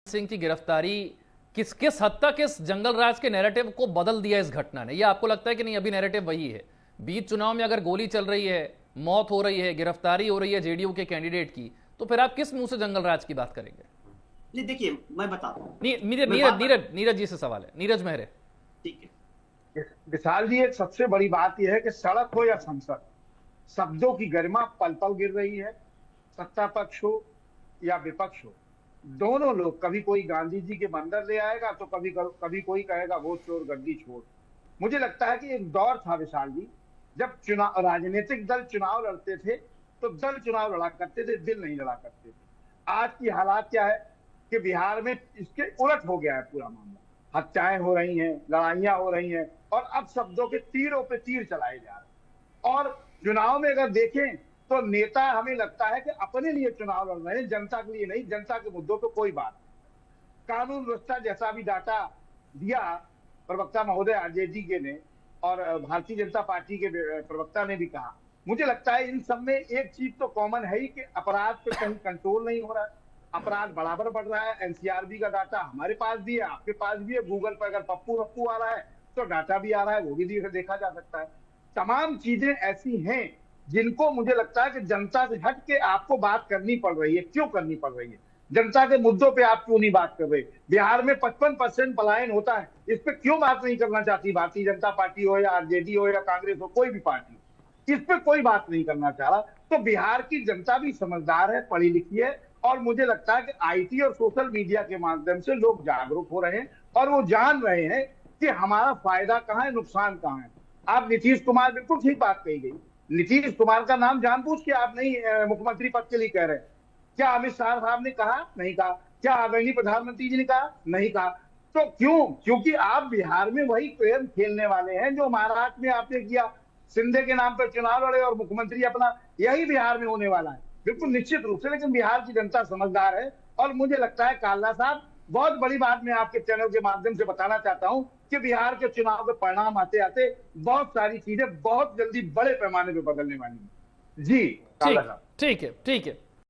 सिंह की गिरफ्तारी किस किस हद तक इस जंगल राज के नैरेटिव को बदल दिया इस घटना ने? या आपको लगता है कि नहीं, अभी नैरेटिव वही है? बीच चुनाव में अगर गोली चल रही है, मौत हो रही है, गिरफ्तारी हो रही है जेडीयू के कैंडिडेट की, तो फिर आप किस मुंह से जंगल राज की बात करेंगे? नहीं, देखिए मैं बताता हूँ। नीरज जी से सवाल है, नीरज मेहरे। ठीक है। विशाल जी, एक सबसे बड़ी बात यह है कि सड़क हो या संसद, शब्दों की गरिमा पल पल गिर रही है। सत्ता पक्ष हो या विपक्ष हो, दोनों लोग, कभी कोई गांधी जी के मंदिर ले आएगा तो कभी कभी कोई कहेगा वो चोर गद्दी छोड़। मुझे लगता है कि एक दौर था विशाल जी, जब चुनाव, राजनीतिक दल चुनाव लड़ते थे तो दल चुनाव लड़ा करते थे, दिल नहीं लड़ा करते थे। आज की हालात क्या है कि बिहार में इसके उलट हो गया है पूरा मामला। हत्याएं हो रही हैं, लड़ाइयां हो रही हैं, और अब शब्दों के तीरों पे तीर चलाए जा रहे हैं। और चुनाव में अगर देखें तो नेता, हमें लगता है कि अपने लिए चुनाव लड़ रहे हैं, जनता के लिए नहीं। जनता के मुद्दों पे कोई बात नहीं। कानून व्यवस्था जैसा भी डाटा दिया प्रवक्ता महोदय आरजेडी के ने, और भारतीय जनता पार्टी के प्रवक्ता ने भी कहा, मुझे लगता है इन सब में एक चीज तो कॉमन है ही कि अपराध पे कहीं कंट्रोल नहीं हो रहा है। अपराध बराबर बढ़ रहा है। एनसीआरबी का डाटा हमारे पास भी है, आपके पास भी है। गूगल पर अगर पप्पू पप्पू आ रहा है तो डाटा भी आ रहा है, वो भी देखा जा सकता है। तमाम चीजें ऐसी हैं जिनको मुझे लगता है कि जनता से हट के आपको बात करनी पड़ रही है। क्यों करनी पड़ रही है? जनता के मुद्दों पे आप क्यों नहीं बात कर रहे? बिहार में 55% पलायन होता है, इस पे क्यों बात नहीं करना चाहती भारतीय जनता पार्टी हो या आरजेडी हो या कांग्रेस हो, कोई भी पार्टी, इस पे कोई बात नहीं करना चाह रहा। तो बिहार की जनता भी समझदार है, पढ़ी लिखी है, और मुझे लगता है कि आईटी और सोशल मीडिया के माध्यम से लोग जागरूक हो रहे हैं और वो जान रहे हैं कि हमारा फायदा कहाँ है, नुकसान कहाँ है। आप नीतीश कुमार, बिल्कुल ठीक बात कही गई। नीतीश कुमार का नाम जानबूझ के आप नहीं मुख्यमंत्री पद के लिए कह रहे हैं। क्या अमित शाह साहब ने कहा? नहीं कहा। क्या आदरणीय प्रधानमंत्री जी ने कहा? नहीं कहा। तो क्यों? क्योंकि आप बिहार में वही खेल खेलने वाले हैं जो महाराष्ट्र में आपने किया। शिंदे के नाम पर चुनाव लड़े और मुख्यमंत्री अपना, यही बिहार में होने वाला है, बिल्कुल निश्चित रूप से। लेकिन बिहार की जनता समझदार है, और मुझे लगता है काल्ला साहब, बहुत बड़ी बात मैं आपके चैनल के माध्यम से बताना चाहता हूं कि बिहार के चुनाव के परिणाम आते आते बहुत सारी चीजें बहुत जल्दी बड़े पैमाने पर बदलने वाली हैं। जी, काल्ला साहब। ठीक है, ठीक है।